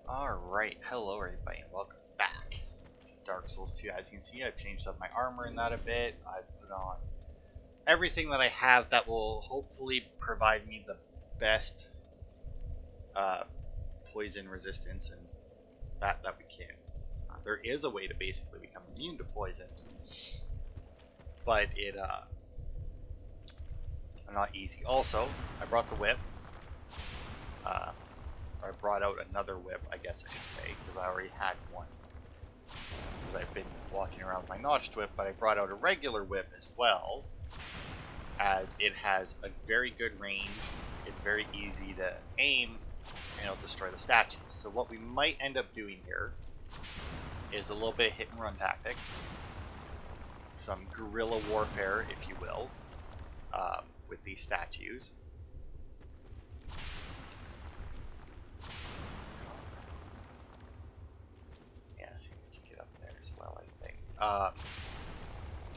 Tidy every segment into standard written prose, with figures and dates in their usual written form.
Alright, hello everybody and welcome back to Dark Souls 2. As you can see, I've changed up my armor in that a bit. I've put on everything that I have that will hopefully provide me the best poison resistance and that we can. There is a way to basically become immune to poison, but it not easy. Also, I brought the whip. I brought out another whip, I guess I should say, because I already had one. Because I've been walking around with my notched whip, but I brought out a regular whip as well, as it has a very good range. It's very easy to aim, and it'll destroy the statues. So what we might end up doing here is a little bit of hit and run tactics, some guerrilla warfare, if you will, with these statues.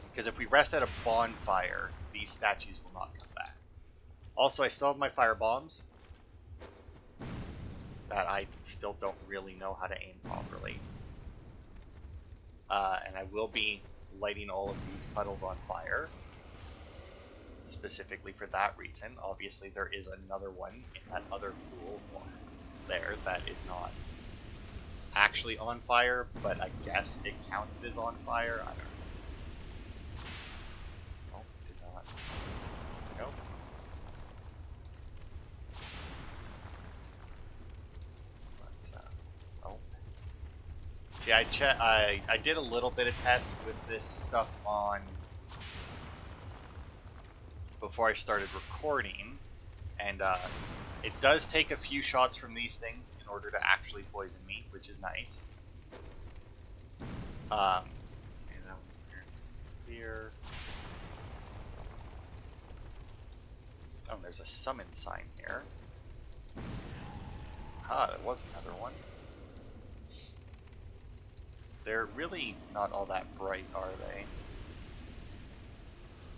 Because if we rest at a bonfire, these statues will not come back. Also, I still have my fire bombs that I still don't really know how to aim properly. And I will be lighting all of these puddles on fire, specifically for that reason. Obviously, there is another one in that other pool there that is not actually on fire, but I guess it counted as on fire. I don't know. Oh, did not. Nope. Let's, oh. See, I did a little bit of tests with this stuff on before I started recording, and it does take a few shots from these things in order to actually poison me, which is nice. Here. Oh, there's a summon sign here. Ah, there was another one. They're really not all that bright, are they?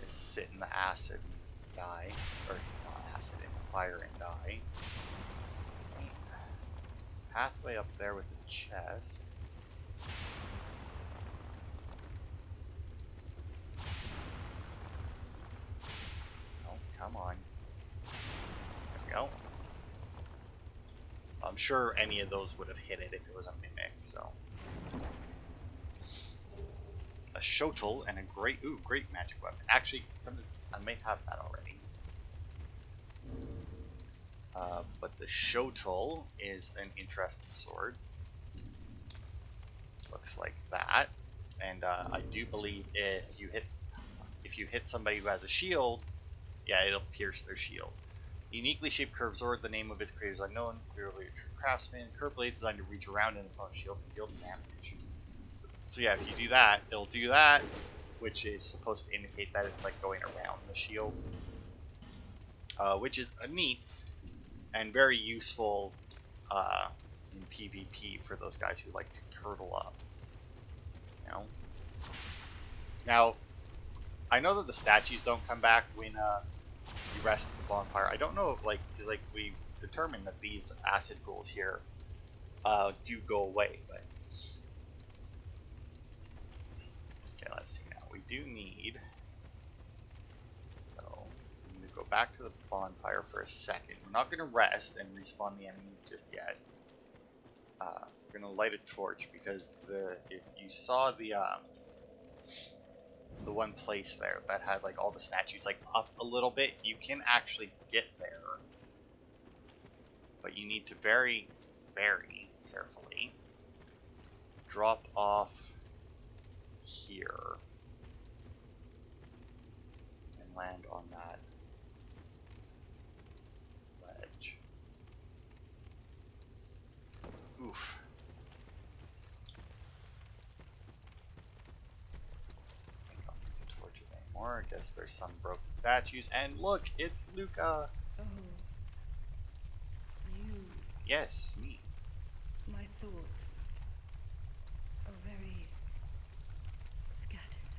Just sit in the acid and die. Or not acid, in the fire and die. Pathway up there with the chest. Oh, come on. There we go. I'm sure any of those would have hit it if it was a mimic, so. A shotel and a great magic weapon. Actually, I may have that already. But the shotel is an interesting sword. Looks like that, and I do believe if you hit somebody who has a shield, yeah, it'll pierce their shield. Uniquely shaped curved sword. The name of its creator is unknown. Clearly a true craftsman. Curved blade is designed to reach around an opponent's shield and deal damage. So yeah, if you do that, it'll do that, which is supposed to indicate that it's like going around the shield, which is neat and very useful in PvP for those guys who like to turtle up. You know. Now, I know that the statues don't come back when you rest at the bonfire. I don't know if because we determined that these acid pools here do go away, but. Okay, let's see now. We do need. So, we need to go back to the bonfire for a second. We're not going to rest and respawn the enemies just yet. We're going to light a torch because if you saw the one place there that had like all the statues like up a little bit, you can actually get there. But you need to very, very carefully drop off here and land on that ledge. Oof. I don't need the torches anymore. I guess there's some broken statues. And look, it's Luca. Oh, you. Yes, me. My thoughts are very scattered.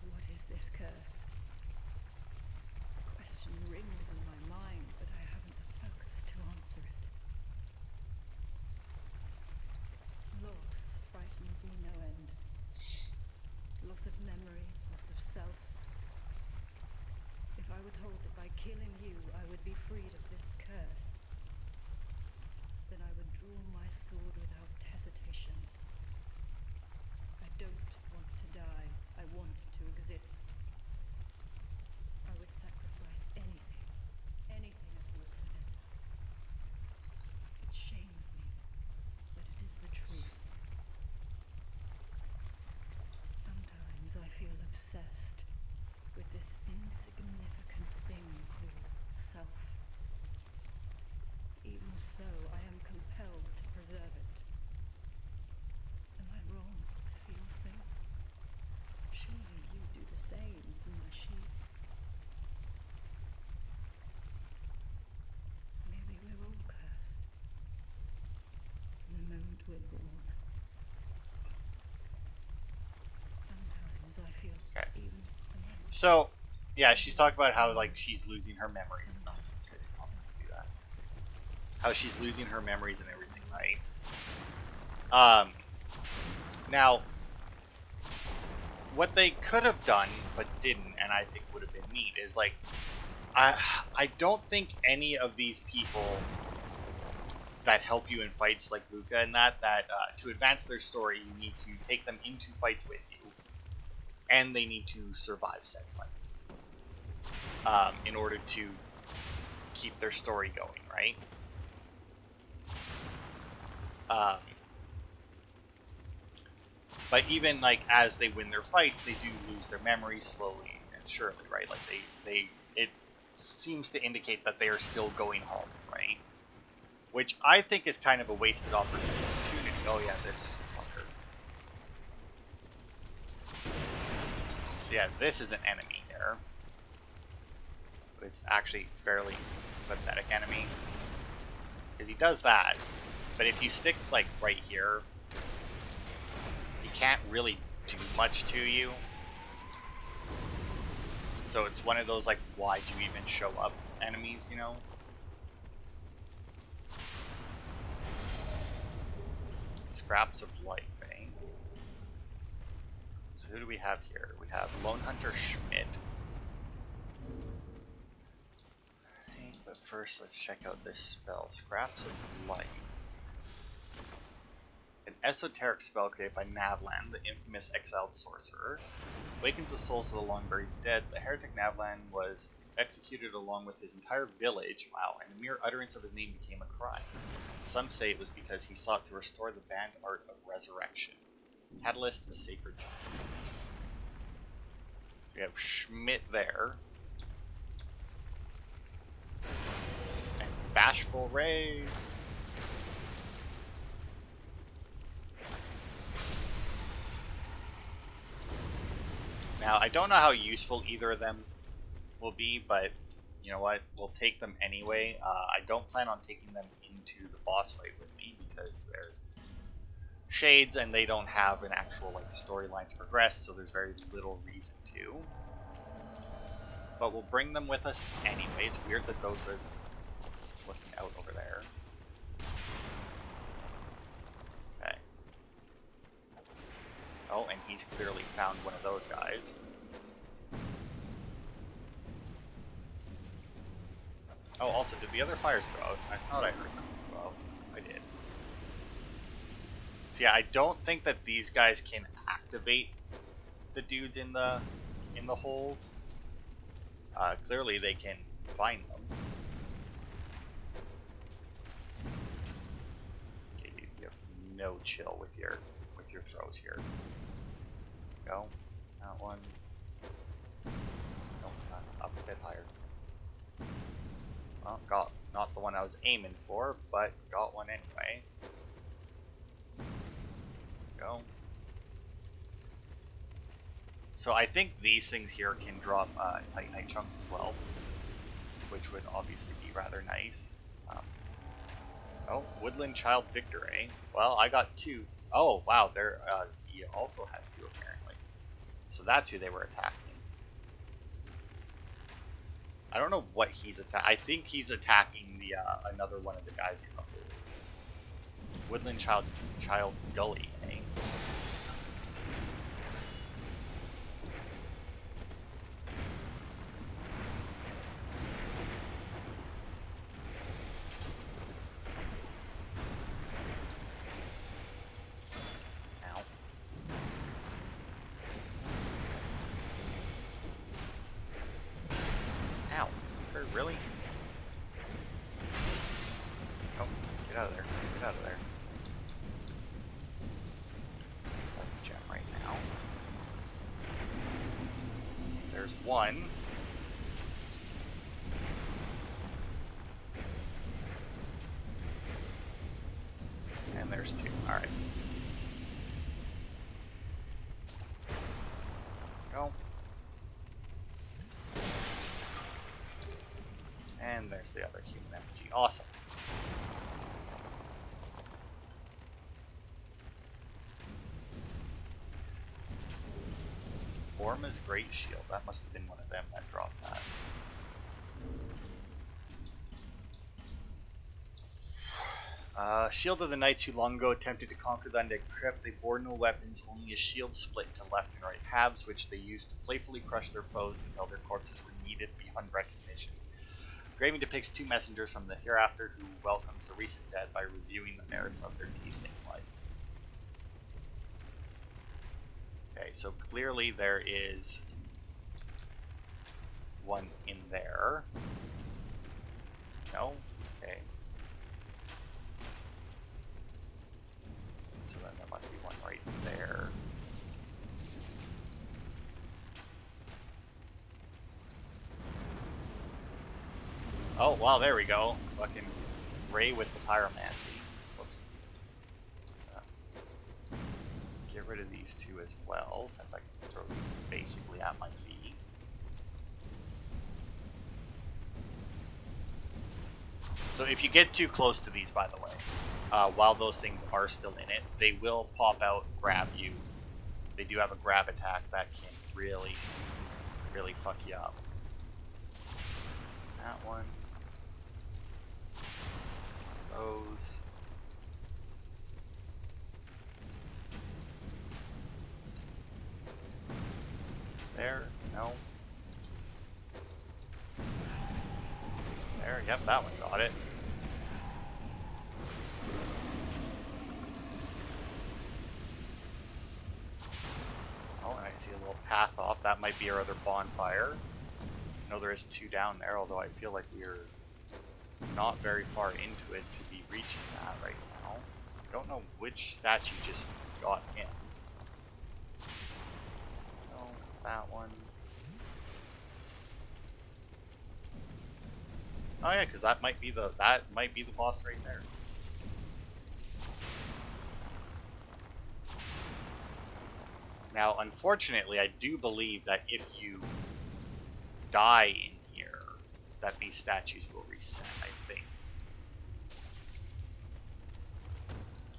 What is this curse? The question rings in my mind. were told that by killing you I would be freed of this curse, then I would draw my sword without hesitation. I don't want to die. I want to exist. I would sacrifice anything at all for this. It shames me, but it is the truth. Sometimes I feel obsessed with this insignificant thing called self. Even so, I am compelled to preserve it. Am I wrong to feel so? Surely you do the same in my sheath. Maybe we're all cursed. From the moment we're born. Sometimes I feel Okay. even amazed. So, yeah, she's talking about how like she's losing her memories. No, Sometimes. okay, I'll do that. How she's losing her memories and everything, right? Now, what they could have done but didn't, and I think would have been neat, is like, I don't think any of these people that help you in fights like Luca and that to advance their story, you need to take them into fights with you, and they need to survive said fights in order to keep their story going, right? But even like as they win their fights, they do lose their memories slowly and surely, right? Like it seems to indicate that they are still going home, right? Which I think is kind of a wasted opportunity. Oh yeah, this fucker. So yeah, this is an enemy here. It's actually fairly pathetic enemy. Because he does that, but if you stick like right here, he can't really do much to you. So it's one of those like, why'd you even show up enemies, you know? Scraps of life, eh? So who do we have here? We have Lone Hunter Schmidt. Okay, but first let's check out this spell, Scraps of Life. An esoteric spell created by Navlan, the infamous exiled sorcerer. Awakens the souls of the long-buried dead. The heretic Navlan was executed along with his entire village, wow, and the mere utterance of his name became a crime. Some say it was because he sought to restore the banned art of resurrection. Catalyst, a sacred gem. We have Schmidt there. And Bashful Ray. Now, I don't know how useful either of them will be, but you know what? We'll take them anyway. I don't plan on taking them into the boss fight with me because they're shades and they don't have an actual like storyline to progress, so there's very little reason to. But we'll bring them with us anyway. It's weird that those are looking out over there. Okay. Oh, and he's clearly found one of those guys. Oh, also, did the other fires go out? I thought I heard them go out. I did. So yeah, I don't think that these guys can activate the dudes in the holes. Clearly, they can find them. Okay, you have no chill with your throws here. Go. That one. Nope, up a bit higher. Well, got not the one I was aiming for, but got one anyway. Go. So I think these things here can drop Titanite chunks as well, which would obviously be rather nice. Oh, Woodland Child Victor, eh? Well, I got two. Oh, wow, there he also has two apparently. So that's who they were attacking. I don't know what he's attacking. I think he's attacking the another one of the guys in the hole. Woodland Child Gully, eh? motherfucker. Really? Oh, get out of there. Get out of there. Let's gem right now. There's one. And there's two. Alright. Go. And there's the other human effigy. Awesome. Orma's Great Shield. That must have been one of them that dropped that. Shield of the Knights who long ago attempted to conquer the Undead Crypt. They bore no weapons, only a shield split into left and right halves, which they used to playfully crush their foes until their corpses were needed beyond recognition. Engraving depicts two messengers from the hereafter who welcomes the recent dead by reviewing the merits of their tasting life. Okay, so clearly there is one in there. No? Okay. So then there must be one right there. Oh, wow, there we go. Fucking Ray with the pyromancy. Whoops. Get rid of these two as well, since I can throw these basically at my feet. So if you get too close to these, by the way, while those things are still in it, they will pop out, grab you. They do have a grab attack that can really, really fuck you up. That one. Those. There. No. There. Yep, that one got it. Oh, and I see a little path off. That might be our other bonfire. I know there is two down there, although I feel like we're not very far into it to be reaching that right now. I don't know which statue just got in. No, that one. Oh yeah, because that might be the boss right there. Now, unfortunately, I do believe that if you die in here, that these statues will reset, I think.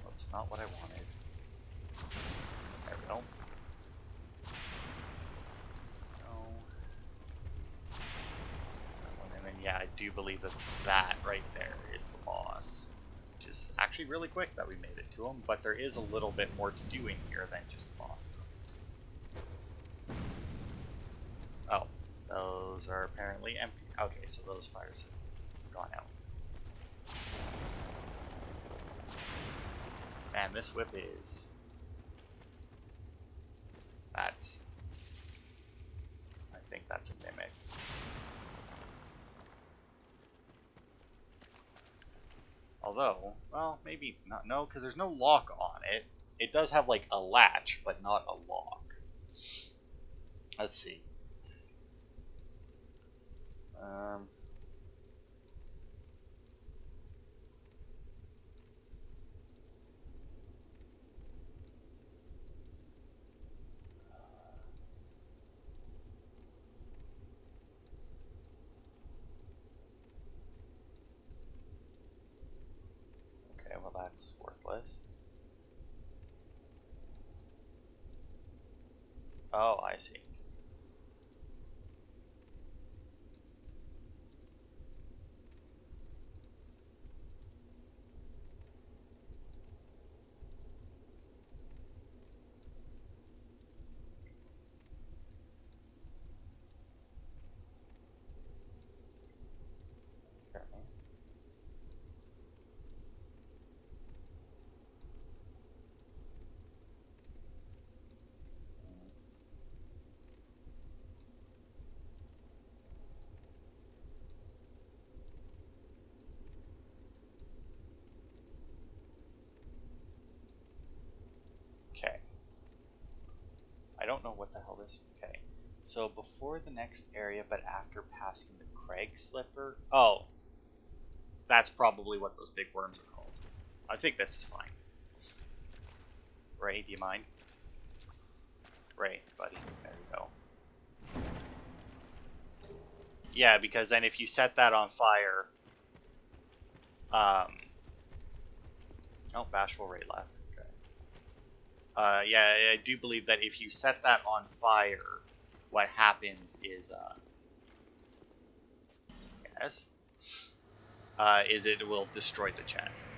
Oops, not what I wanted. There we go. And then, yeah, I do believe that that right there is the boss. Which is actually really quick that we made it to him, but there is a little bit more to do in here than just the boss. Oh, those are apparently empty. Okay, so those fires have gone out. Man, this whip is... That's... I think that's a mimic. Although, well, maybe not. No, because there's no lock on it. It does have like a latch, but not a lock. Let's see. Okay, well that's worthless. Oh, I see. Okay. don't know what the hell this. Okay. So before the next area, but after passing the Crag Slipper. Oh, that's probably what those big worms are called. I think this is fine. Ray, do you mind? Ray, buddy. There you go. Yeah, because then if you set that on fire, oh, Bashful Ray left. Okay. Yeah, I do believe that if you set that on fire, what happens is, yes, is it will destroy the chest.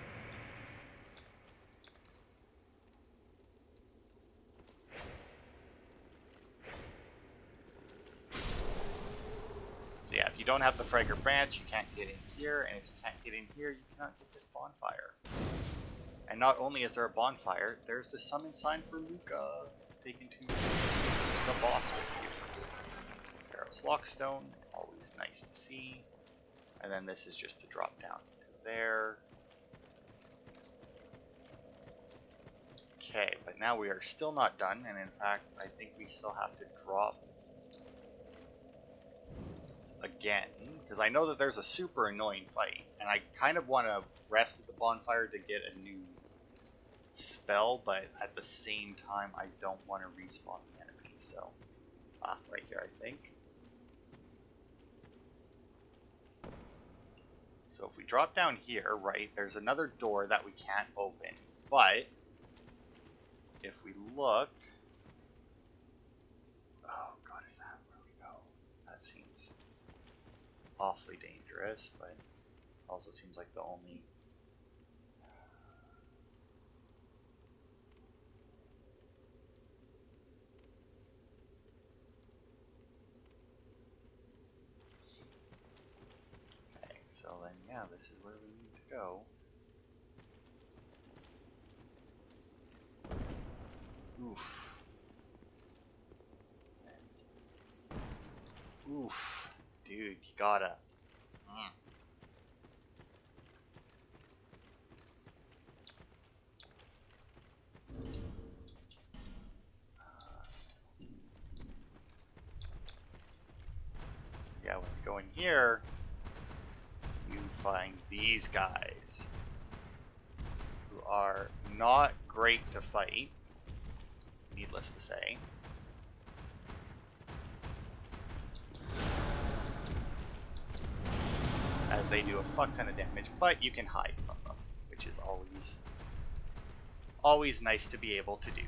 So yeah, if you don't have the Fragger Branch, you can't get in here, and if you can't get in here, you cannot get this bonfire. And not only is there a bonfire, there's the summon sign for Luca, taken to the boss with you. Pharaoh's Lockstone, always nice to see. And then this is just to drop down into there. Okay, but now we are still not done, and in fact, I think we still have to drop again, because I know that there's a super annoying fight, and I kind of want to rest at the bonfire to get a new spell, but at the same time, I don't want to respawn the enemies, so, right here, I think. So if we drop down here, right, there's another door that we can't open, but if we look, oh god, is that where we go? That seems awfully dangerous, but also seems like the only. Okay, so then yeah, this is where we need to go. Oof. Oof. Dude, you gotta. Yeah, when you go in here, you find these guys who are not great to fight, needless to say. As they do a fuck ton of damage, but you can hide from them, which is always nice to be able to do.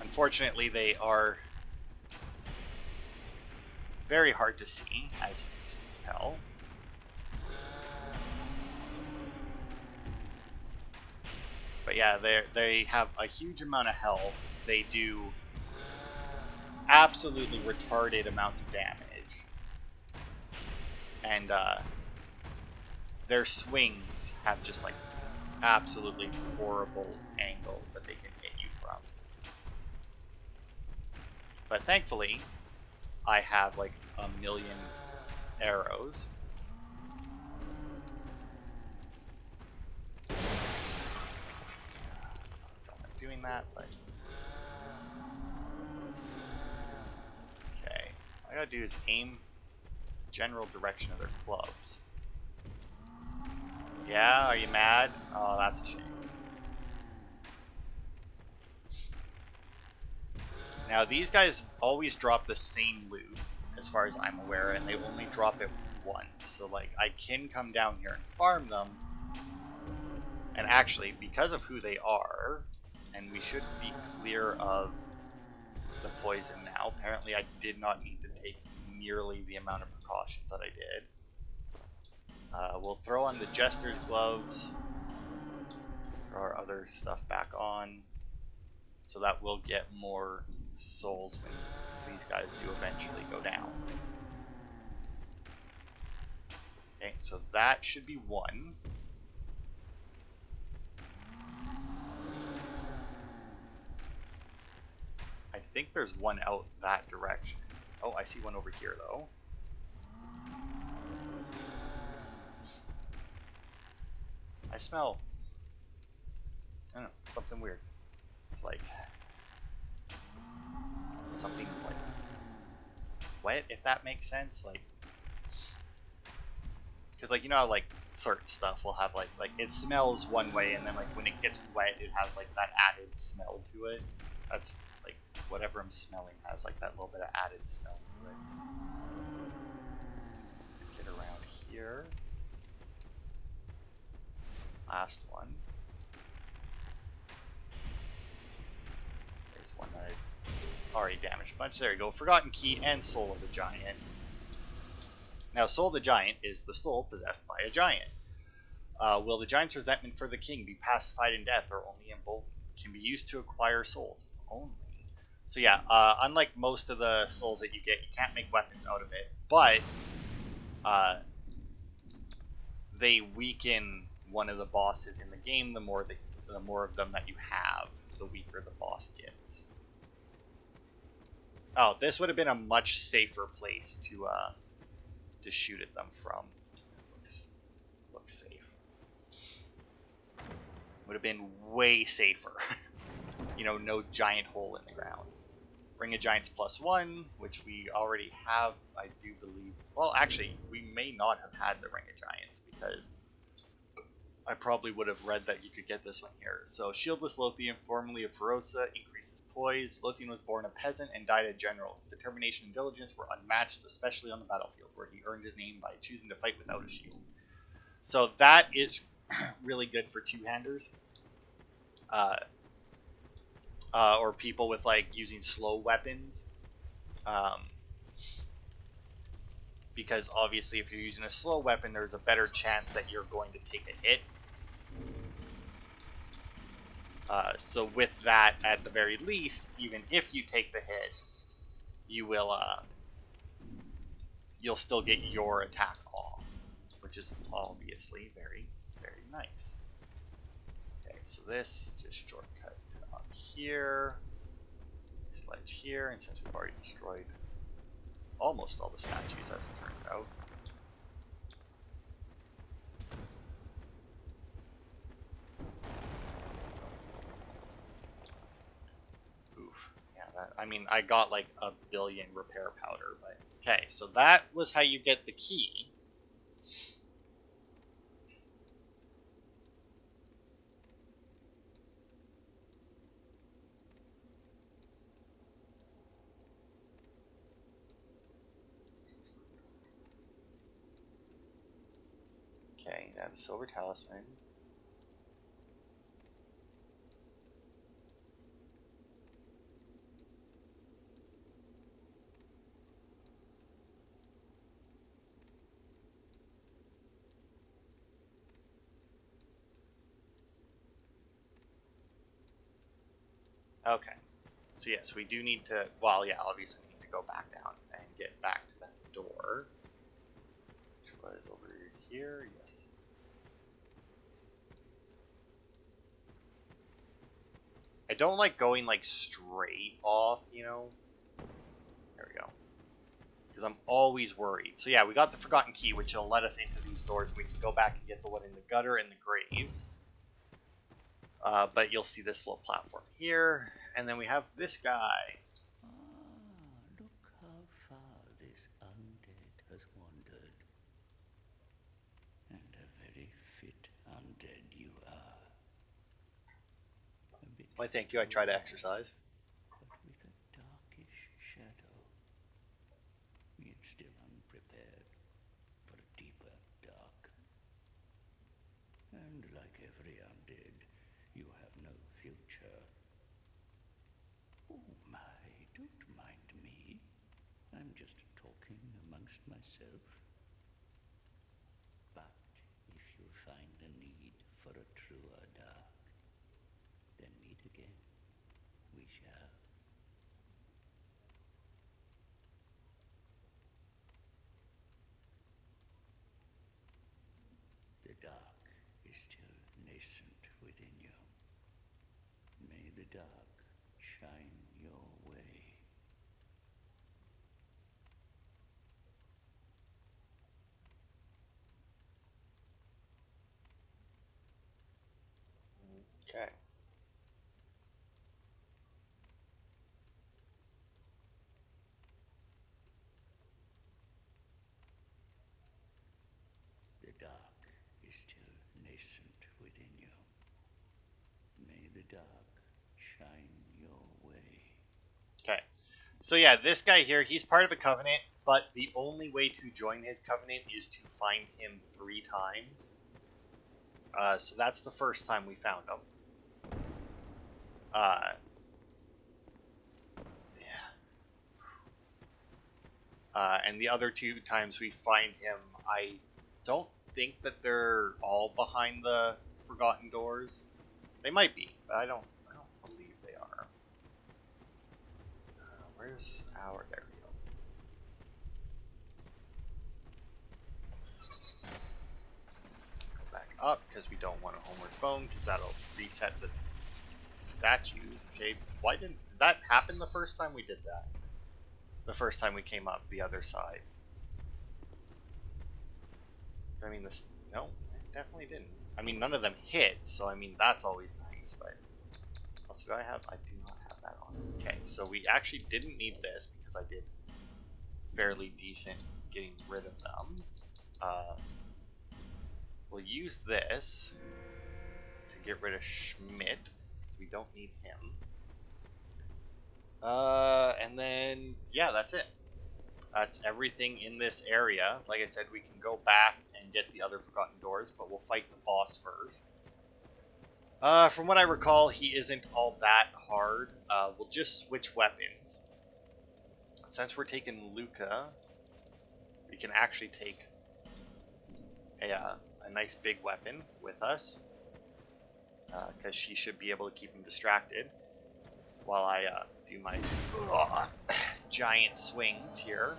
Unfortunately, they are very hard to see, as you can tell. But yeah, they have a huge amount of health. They do absolutely retarded amounts of damage. And their swings have just like absolutely horrible angles that they can hit you from. But thankfully, I have like a million arrows. I don't like doing that, but okay. All I gotta do is aim general direction of their clubs. Yeah, are you mad? Oh, that's a shame. Now, these guys always drop the same loot, as far as I'm aware, and they only drop it once. So, like, I can come down here and farm them. And actually, because of who they are, and we should be clear of the poison now. Apparently, I did not need to take nearly the amount of precautions that I did. We'll throw on the Jester's gloves. Throw our other stuff back on. So that we'll get more souls when these guys do eventually go down. Okay, so that should be one. I think there's one out that direction. Oh, I see one over here though. smell, I don't know, something weird. It's like something like wet, if that makes sense. Like, because like you know how like certain stuff will have like it smells one way, and then like when it gets wet, it has like that added smell to it. That's like whatever I'm smelling has like that little bit of added smell to it. Let's get around here. Last one. There's one that I already damaged a bunch. There you go. Forgotten Key and Soul of the Giant. Now, Soul of the Giant is the soul possessed by a giant. Will the giant's resentment for the king be pacified in death or only emboldened? Can be used to acquire souls only. So yeah, unlike most of the souls that you get, you can't make weapons out of it, but they weaken one of the bosses in the game. The more of them that you have, the weaker the boss gets. Oh, this would have been a much safer place to shoot at them from. Looks safe. Would have been way safer. You know, no giant hole in the ground. Ring of Giants +1, which we already have, I do believe. Well, actually, we may not have had the Ring of Giants because I probably would have read that you could get this one here. So, Shieldless Lothian, formerly of Ferosa, increases poise. Lothian was born a peasant and died a general. His determination and diligence were unmatched, especially on the battlefield, where he earned his name by choosing to fight without a shield. So that is really good for two-handers. Or people with like using slow weapons. Because obviously if you're using a slow weapon, there's a better chance that you're going to take a hit. So with that, at the very least, even if you take the hit, you will you'll still get your attack off, which is obviously very, very nice. Okay, so this just shortcut up here, sledge here, and since we've already destroyed almost all the statues, as it turns out. Oof. Yeah, that, I mean, I got like a billion repair powder, but okay, so that was how you get the key. Okay, now the silver talisman. Okay, so yes, we do need to, well, yeah, obviously we need to go back down and get back to that door, which was over here, yes. I don't like going like straight off, you know? There we go. Because I'm always worried. So yeah, we got the Forgotten Key, which will let us into these doors. We can go back and get the one in the gutter and the grave. But you'll see this little platform here. And then we have this guy. Look how far this undead has wandered. And a very fit undead you are. A bit Why, thank you. I try to exercise. but with a darkish shadow. Yet still unprepared for a deeper dark. And like every undead, you have no future. Oh my, don't mind me. I'm just talking amongst myself. But if you find the need for a truer dark, then meet again. We shall. The dark is still nascent within you. May the dark shine your way. Okay. The dark is still nascent within you. May the dark shine your way. Okay. So yeah, this guy here, he's part of a covenant, but the only way to join his covenant is to find him 3 times. So that's the first time we found him. Yeah. And the other 2 times we find him, I don't think that they're all behind the Forgotten Doors. They might be, but I don't believe they are. Where's our? There we go. Go back up because we don't want a homeward phone because that'll reset the statues. Okay, why did that happen the first time we did that? The first time we came up the other side. I mean, this no, it definitely didn't. I mean, none of them hit, so I mean that's always nice. But also, do I have? I do not have that on. Okay, so we actually didn't need this because I did fairly decent getting rid of them. We'll use this to get rid of Schmidt. We don't need him. And then yeah, that's it. That's everything in this area. Like I said, we can go back and get the other Forgotten Doors, but we'll fight the boss first. From what I recall, he isn't all that hard. We'll just switch weapons. Since we're taking Luca, we can actually take a nice big weapon with us, because she should be able to keep him distracted while I do my giant swings here.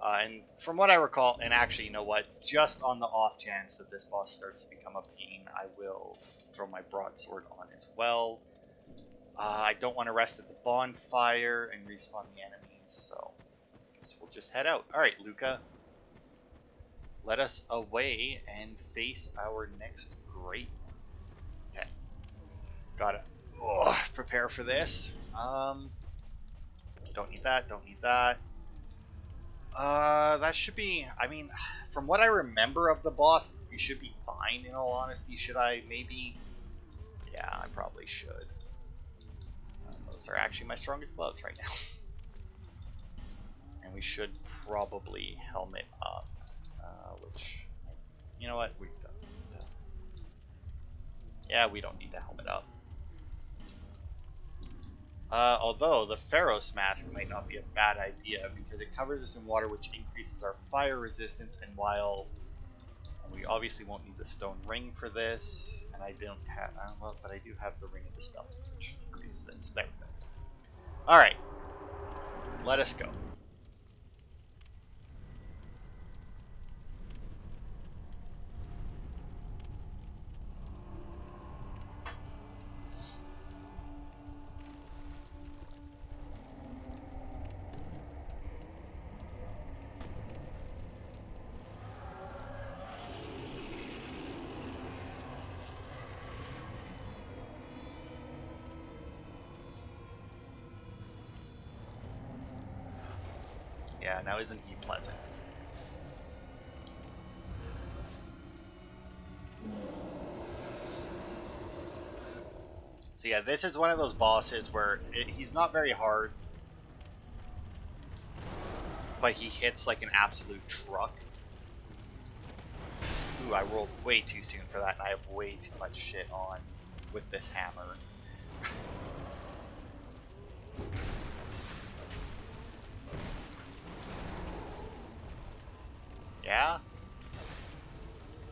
And from what I recall, and actually, you know what? Just on the off chance that this boss starts to become a pain, I will throw my broadsword on as well. I don't want to rest at the bonfire and respawn the enemies, so I guess we'll just head out. Alright, Luca. Let us away and face our next great one. Okay. Gotta prepare for this. Don't need that, don't need that. That should be, I mean, from what I remember of the boss, we should be fine, in all honesty. Should I maybe? Yeah, I probably should. Those are actually my strongest gloves right now. And we should probably helmet up, which, you know what, we don't. Yeah, we don't need to helmet up. Although the Pharos mask might not be a bad idea because it covers us in water, which increases our fire resistance. And while we obviously won't need the stone ring for this, and I don't have, well, but I do have the ring of the spell, which increases it. So there we go. All right, let us go. Yeah, now isn't he pleasant? So yeah, this is one of those bosses where he's not very hard, but he hits like an absolute truck. Ooh, I rolled way too soon for that, and I have way too much shit on with this hammer. Yeah?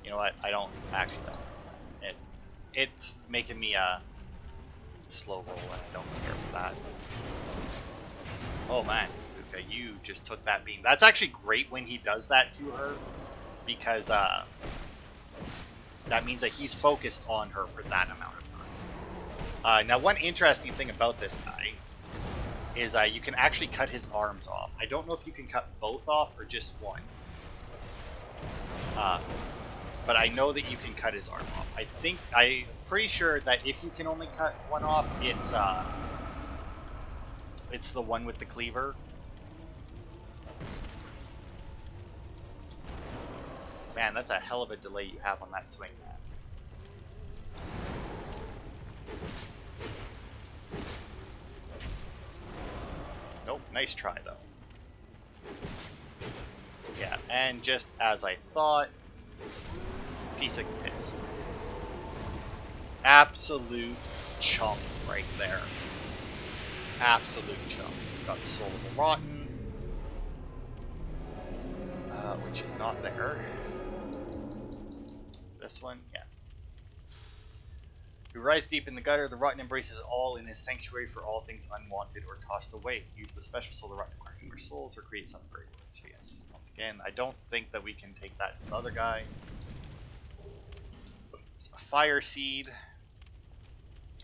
You know what? I don't actually know. It's making me slow roll, and I don't care for that. Oh man, Luca, you just took that beam. That's actually great when he does that to her, because that means that he's focused on her for that amount of time. Now, one interesting thing about this guy is you can actually cut his arms off. I don't know if you can cut both off or just one. but I know that you can cut his arm off. I'm pretty sure that if you can only cut one off, it's the one with the cleaver. Man, that's a hell of a delay you have on that swing, man. Nope, nice try though. Yeah, and just as I thought, piece of piss. Absolute chump right there. Absolute chump. Got the Soul of the Rotten, which is not there. This one, yeah. Who rise deep in the gutter, the Rotten embraces all in his sanctuary for all things unwanted or tossed away. Use the special Soul of the Rotten to acquire numerous souls or create some great words. So yes, once again, I don't think that we can take that to the other guy. So a Fire Seed.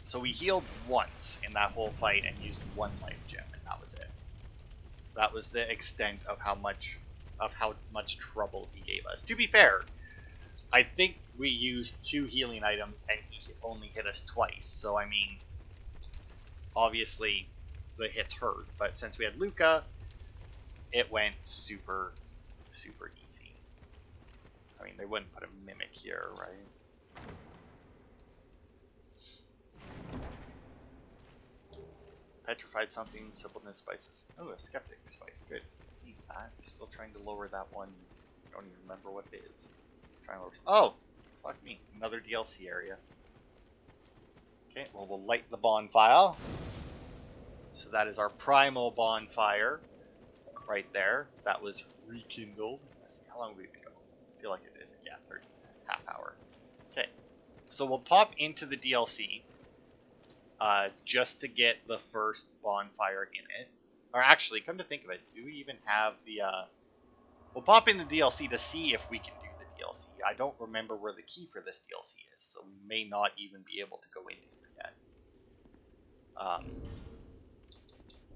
So we healed once in that whole fight and used one life gem, and that was it. That was the extent of how much trouble he gave us. To be fair, I think we used 2 healing items and he only hit us twice. So I mean, obviously the hits hurt, but since we had Luca, it went super, super easy. I mean, they wouldn't put a mimic here, right? Petrified something, simpleness, spices. Oh, a skeptic spice. Good. Eat that. Still trying to lower that one. I don't even remember what it is. Trying to lower. Oh! Fuck me. Another DLC area. Okay, well, we'll light the bonfire. So that is our primal bonfire. Right there. That was rekindled. Let's see, how long have we been going? I feel like it is. Yeah, 30. Half hour. Okay. So we'll pop into the DLC. Just to get the first bonfire in it. Or actually, come to think of it, do we even have the, we'll pop in the DLC to see if we can do the DLC. I don't remember where the key for this DLC is, so we may not even be able to go into here yet.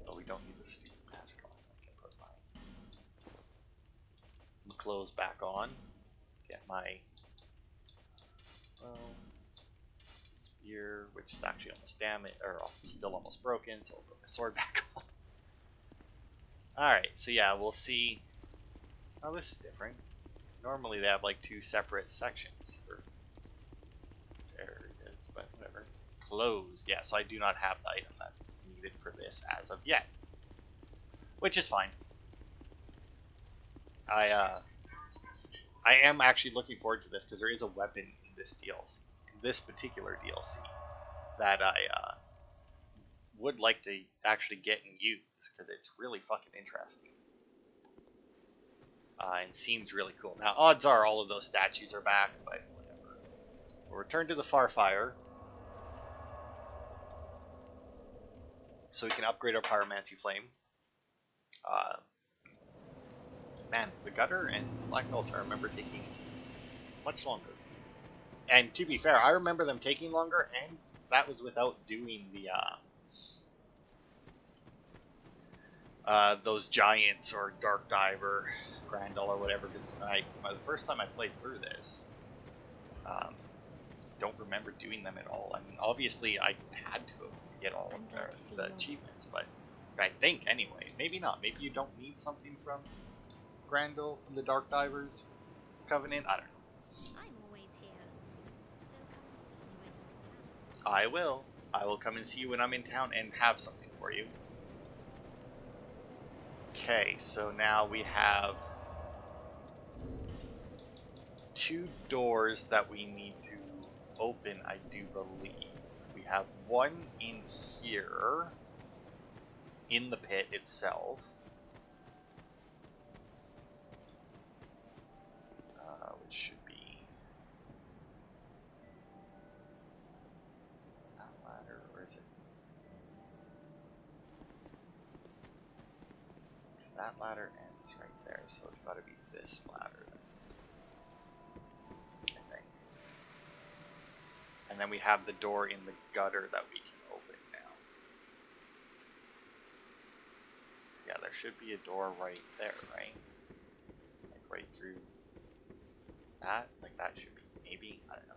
But we don't need the stupid mask on. I can put my clothes back on. Get my, spear, which is actually almost damaged, or still almost broken, so I'll put my sword back on. Alright, so yeah, we'll see. Oh, this is different. Normally they have like 2 separate sections for these areas, but whatever. Closed. Yeah, so I do not have the item that is needed for this as of yet. Which is fine. I am actually looking forward to this because there is a weapon in this DLC, in this particular DLC, that I would like to actually get and use because it's really fucking interesting. And seems really cool. Now, odds are all of those statues are back, but whatever. We'll return to the Farfire, so we can upgrade our Pyromancy Flame. Man, the Gutter and Black Gulch, I remember taking much longer. And to be fair, I remember them taking longer, and that was without doing the those giants or Dark Diver, Grandal or whatever. Because the first time I played through this, don't remember doing them at all. I mean, obviously I had to get all of the achievements, but I think anyway. Maybe not. Maybe you don't need something from Grandal, from the Dark Divers Covenant. I don't know. I'm always here, so come and see me when you're in town. I will. I will come and see you when I'm in town and have something for you. Okay, so now we have 2 doors that we need to open, I do believe. We have one in here, in the pit itself. Which should be that ladder, or is it? Because that ladder ends right there, so it's got to be this ladder then, I think. And then we have the door in the gutter that we can open now. Yeah, there should be a door right there, right? Like right through that? Like that should be Maybe, I don't know.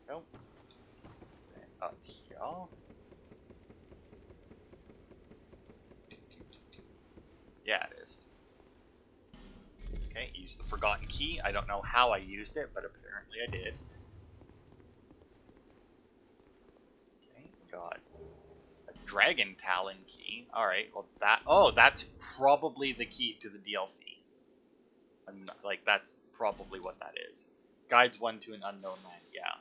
Nope. Then up here. Yeah, it is. Okay, use the forgotten key. I don't know how I used it, but apparently I did. Okay, got a dragon talon key. Alright, well that... Oh, that's probably the key to the DLC. Like, that's probably what that is. Guides one to an unknown land, yeah.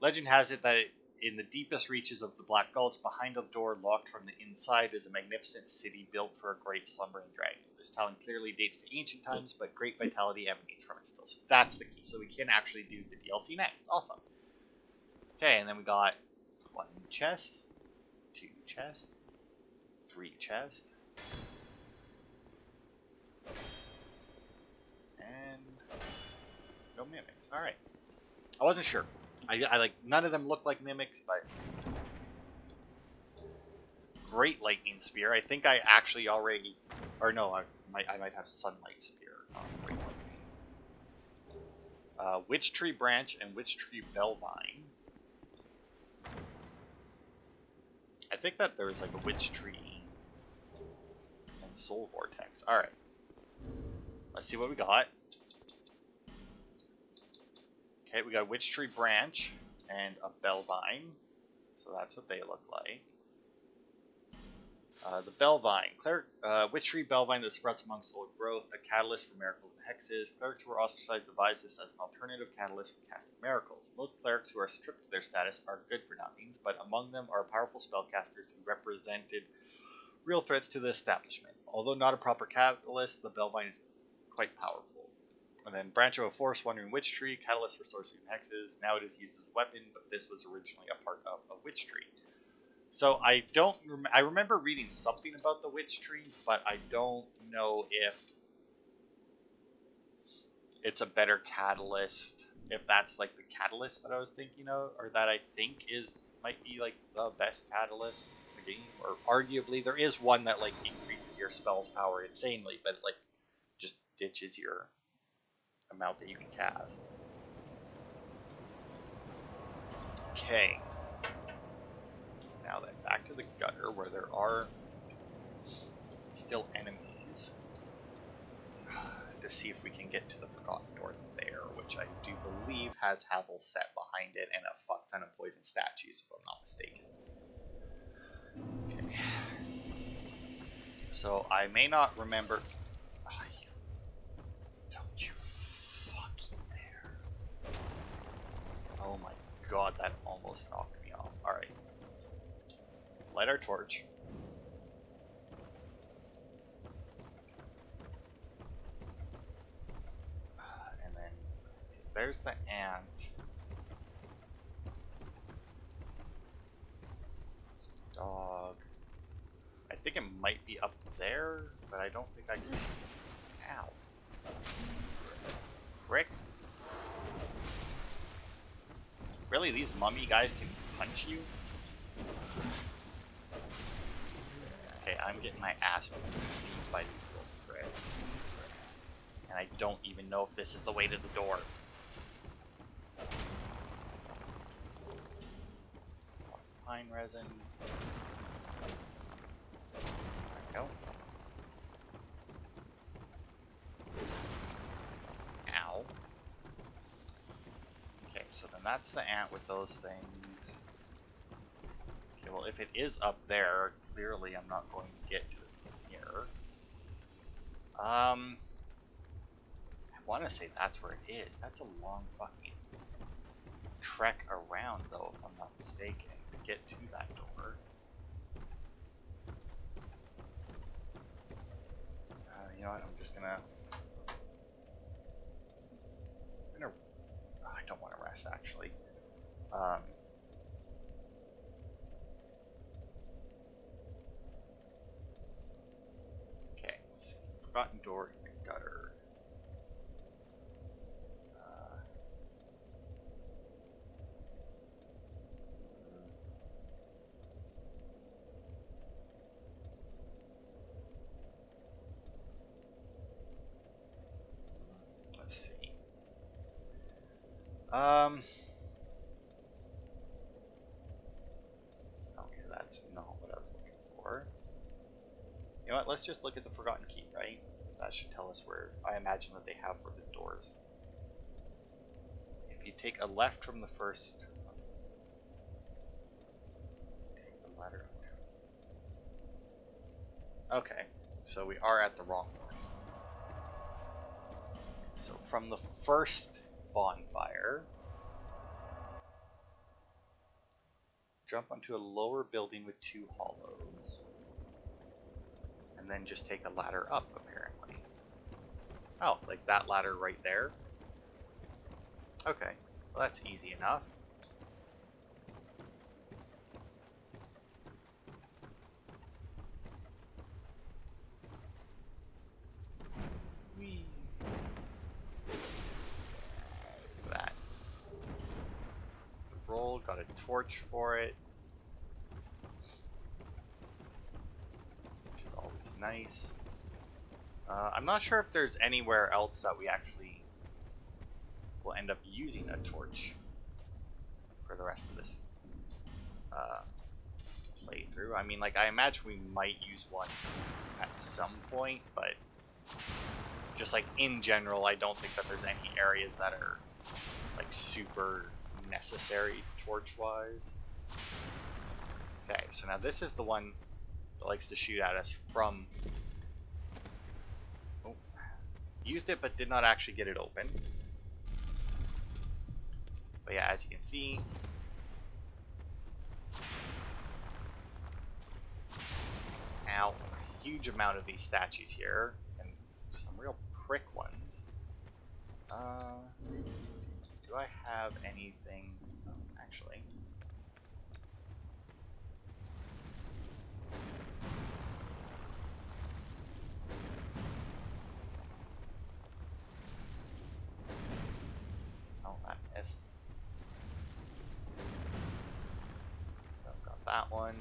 Legend has it that in the deepest reaches of the Black Gulch, behind a door locked from the inside, is a magnificent city built for a great slumbering dragon. This talent clearly dates to ancient times, but great vitality emanates from it still. So that's the key. So we can actually do the DLC next. Awesome. Okay, and then we got 1 chest, 2 chest, 3 chest, and no mimics. All right. I wasn't sure. I like none of them look like mimics, but great lightning spear. I think I actually already, or no, I might have sunlight spear. Great lightning. Witch tree branch and witch tree bellvine. I think that there was like a witch tree and soul vortex. All right. Let's see what we got. Okay, we got a witch tree branch and a bellvine. So that's what they look like. The bellvine. Witch tree bellvine that sprouts amongst old growth, a catalyst for miracles and hexes. Clerics who are ostracized devised this as an alternative catalyst for casting miracles. Most clerics who are stripped of their status are good for nothings, but among them are powerful spellcasters who represented real threats to the establishment. Although not a proper catalyst, the bellvine is quite powerful. And then branch of a forest wandering witch tree, catalyst for sorcery and hexes. Now it is used as a weapon, but this was originally a part of a witch tree. So I don't. I remember reading something about the witch tree, but I don't know if it's a better catalyst. If that's like the catalyst that I was thinking of, or that I think might be like the best catalyst in the game, or arguably there is one that like increases your spell's power insanely, but like just ditches your amount that you can cast. Okay. Now then, back to the gutter where there are still enemies to see if we can get to the Forgotten Door there, which I do believe has Havel set behind it and a fuck ton of poison statues, if I'm not mistaken. Okay. So I may not remember. Don't you fucking dare. Oh my god, that almost knocked me off. Alright. Light our torch. And then, there's the ant. There's a dog. I think it might be up there, but I don't think I can. Ow. Frick. Really, these mummy guys can punch you? Okay, I'm getting my ass beat by these little pricks. And I don't even know if this is the way to the door. Pine resin. There we go. Ow. Okay, so then that's the ant with those things. Okay, well if it is up there, clearly I'm not going to get to it from here. I want to say that's where it is. That's a long fucking trek around, though, if I'm not mistaken, to get to that door. You know what? I'm just gonna. Oh, I don't want to rest actually. Okay, let's see. Forgotten door in the gutter. Um. Okay, that's not what I was looking for. You know what? Let's just look at the Forgotten Key, right? That should tell us where I imagine that they have for the doors. If you take a left from the first, take the ladder up. Okay, so we are at the wrong one. So from the first bonfire, jump onto a lower building with 2 hollows, and then just take a ladder up, apparently. Oh, like that ladder right there? Okay, well that's easy enough. Whee! That. The roll, got a torch for it. Which is always nice. I'm not sure if there's anywhere else that we actually will end up using a torch for the rest of this playthrough. I mean, like, I imagine we might use one at some point, but just like in general, I don't think that there's any areas that are like super necessary torch-wise. Okay, so now this is the one that likes to shoot at us from... Oh, used it but did not actually get it open. But yeah, as you can see, now a huge amount of these statues here, and some real prick ones. Do I have anything? Oh, actually. Oh, that missed. Oh, got that one.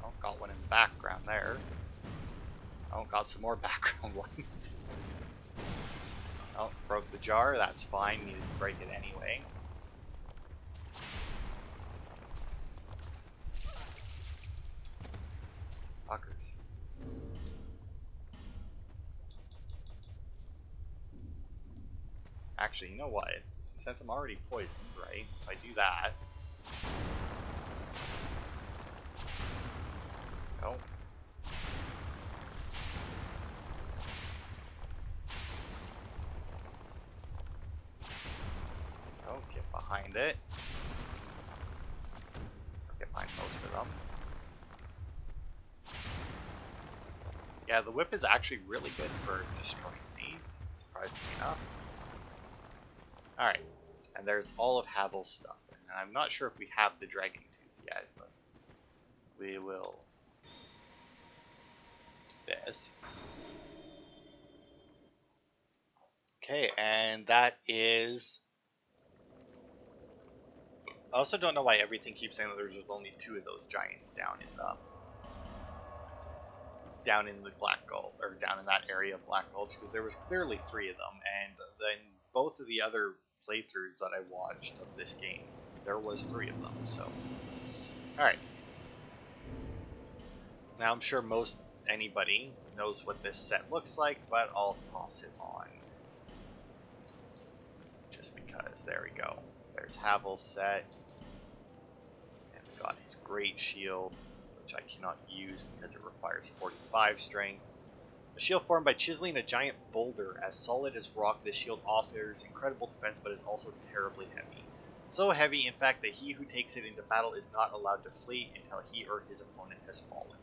Oh, got one in the background there. Oh, got some more background ones. Oh, broke the jar. That's fine. Needed to break it anyway. Fuckers. Actually, you know what? Since I'm already poisoned, right? If I do that... Oh. Oh, get behind it. Get behind most of them. Yeah, the whip is actually really good for destroying these, surprisingly enough. Alright, and there's all of Havel's stuff. And I'm not sure if we have the Dragon Tooth yet, but we will do this. Okay, and that is... I also don't know why everything keeps saying that there's just only 2 of those giants down in the Black Gulch, or down in that area of Black Gulch, because there was clearly 3 of them, and then both of the other playthroughs that I watched of this game, there was 3 of them, so... Alright. Now I'm sure most anybody knows what this set looks like, but I'll toss it on. Just because, there we go. There's Havel's set, and we got his great shield, which I cannot use because it requires 45 strength. A shield formed by chiseling a giant boulder as solid as rock, this shield offers incredible defense but is also terribly heavy. So heavy, in fact, that he who takes it into battle is not allowed to flee until he or his opponent has fallen.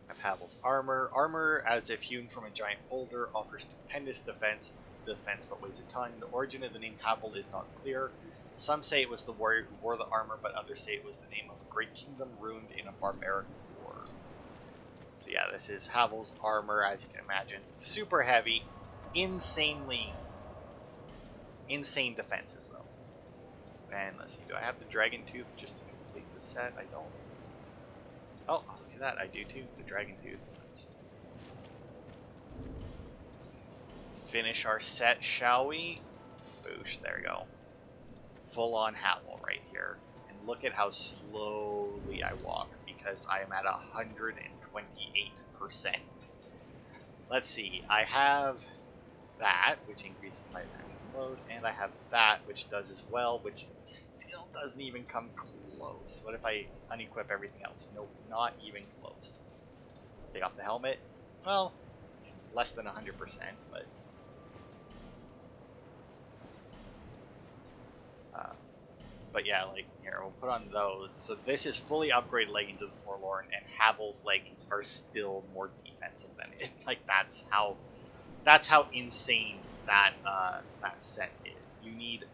I have Havel's armor. Armor, as if hewn from a giant boulder, offers stupendous defense but weighs a ton. The origin of the name Havel is not clear. Some say it was the warrior who wore the armor, but others say it was the name of a great kingdom ruined in a barbaric war. So yeah, this is Havel's armor, as you can imagine. Super heavy, insane defenses though. And let's see, do I have the Dragon Tooth just to complete the set? I don't. Oh, look at that, I do too, the Dragon Tooth. finish our set, shall we? Boosh, there we go. Full on Havel right here. And look at how slowly I walk because I am at 128%. Let's see, I have that, which increases my maximum load, and I have that, which does as well, which still doesn't even come close. What if I unequip everything else? Nope, not even close. Take off the helmet. Well, it's less than 100%, but uh, but yeah, like here, we'll put on those. So this is fully upgraded leggings of the Forlorn, and Havel's leggings are still more defensive than it. Like that's how insane that that set is. You need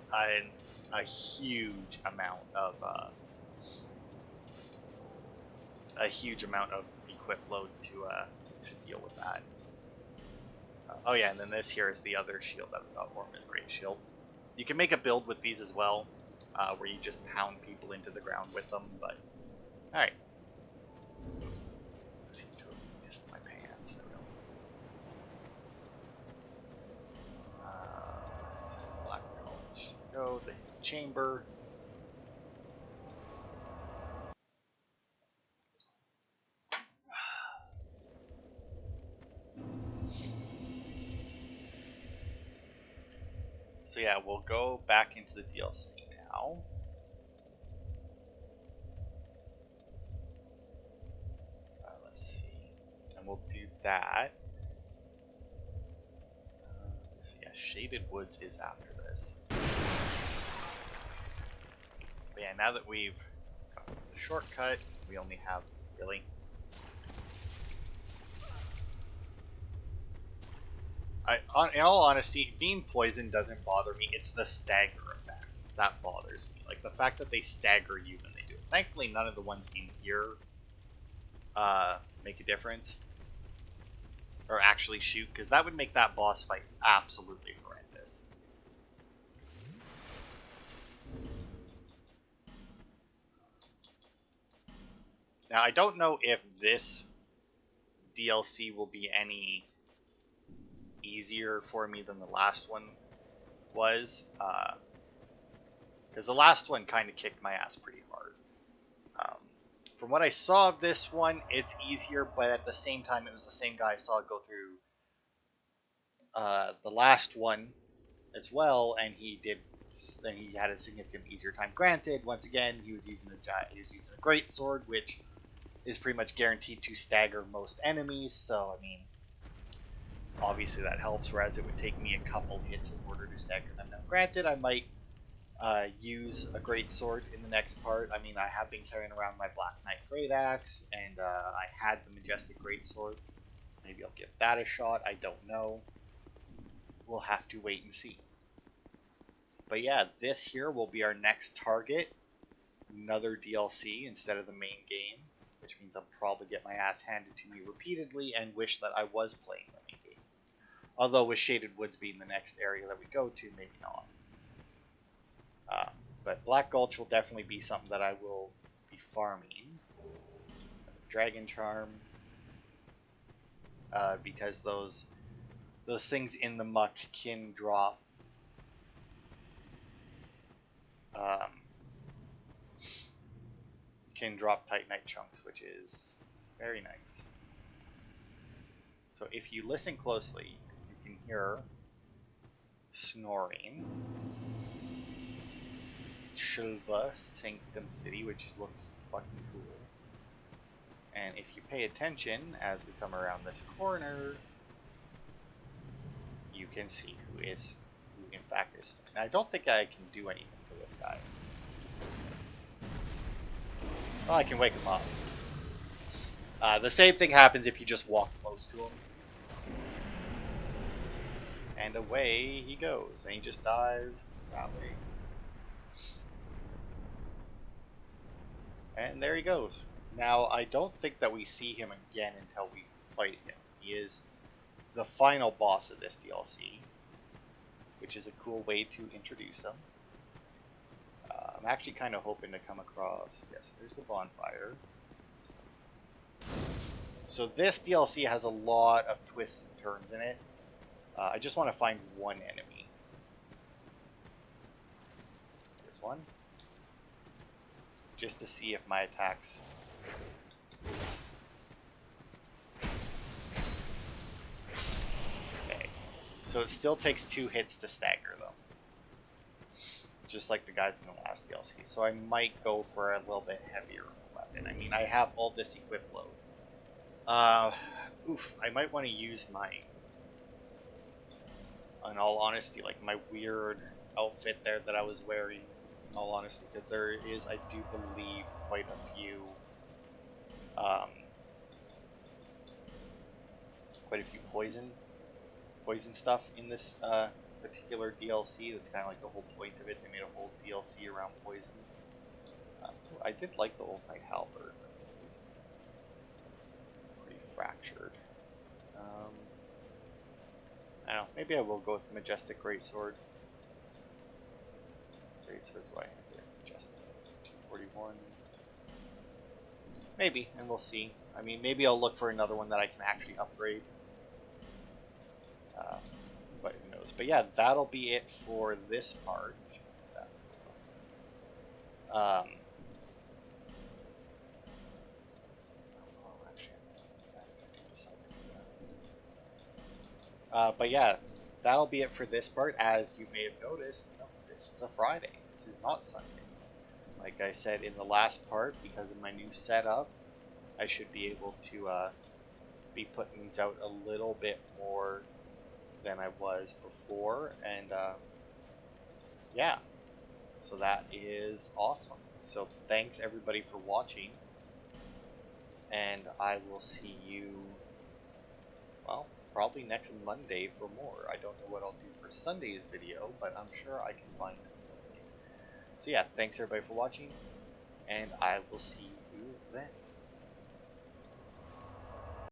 a huge amount of equip load to deal with that. Oh yeah, and then this here is the other shield that we got, Ormond Great Shield. You can make a build with these as well, where you just pound people into the ground with them. But all right, I seem to have missed my pants. There we go. Black Gulch. Go the chamber. So yeah, we'll go back into the DLC now. Let's see, and we'll do that. So yeah, Shaded Woods is after this. But yeah, now that we've got the shortcut, we only have really. In all honesty, being poisoned doesn't bother me. It's the stagger effect that bothers me. Like the fact that they stagger you when they do it. Thankfully, none of the ones in here make a difference or actually shoot, because that would make that boss fight absolutely horrendous. Now, I don't know if this DLC will be any easier for me than the last one was, because the last one kind of kicked my ass pretty hard. From what I saw of this one, it's easier, but at the same time, it was the same guy I saw go through the last one as well, and he had a significantly easier time. Granted, once again, he was using a great sword, which is pretty much guaranteed to stagger most enemies. So I mean, obviously that helps. Whereas it would take me a couple hits in order to stagger them. Now, granted, I might use a great sword in the next part. I mean, I have been carrying around my Black Knight Great Axe, and I had the Majestic Great Sword. Maybe I'll give that a shot. I don't know. We'll have to wait and see. But yeah, this here will be our next target. Another DLC instead of the main game, which means I'll probably get my ass handed to me repeatedly and wish that I was playing the main game. Although with Shaded Woods being the next area that we go to, maybe not. But Black Gulch will definitely be something that I will be farming. Dragon Charm, because those things in the muck can drop Titanite chunks, which is very nice. So if you listen closely, you can hear snoring. Shilva Sanctum City, which looks fucking cool. And if you pay attention as we come around this corner, you can see who in fact is. Now, I don't think I can do anything for this guy. Well, I can wake him up. The same thing happens if you just walk close to him. And away he goes, and he just dives that way. And there he goes. Now, I don't think that we see him again until we fight him. He is the final boss of this DLC, which is a cool way to introduce him. I'm actually kind of hoping to come across... Yes, there's the bonfire. So this DLC has a lot of twists and turns in it. I just want to find one enemy. There's one. Just to see if my attacks... Okay. So it still takes 2 hits to stagger though. Just like the guys in the last DLC. So I might go for a little bit heavier weapon. I mean, I have all this equip load. Oof, I might want to use my... In all honesty, like my weird outfit there that I was wearing. In all honesty, because there is, I do believe, quite a few... quite a few poison stuff in this particular DLC. That's kind of like the whole point of it. They made a whole DLC around poison. I did like the old Knight Halberd. Pretty fractured. I don't know. Maybe I will go with the Majestic Greatsword. Greatsword's why I have it. Majestic 241. Maybe, and we'll see. I mean, maybe I'll look for another one that I can actually upgrade. But who knows. But yeah, that'll be it for this part. But yeah, that'll be it for this part. As you may have noticed, this is a Friday. This is not Sunday. Like I said in the last part, because of my new setup, I should be able to be putting these out a little bit more than I was before, and yeah, so that is awesome. So thanks everybody for watching, and I will see you, well, probably next Monday for more. I don't know what I'll do for Sunday's video, but I'm sure I can find something. So yeah, thanks everybody for watching, and I will see you then.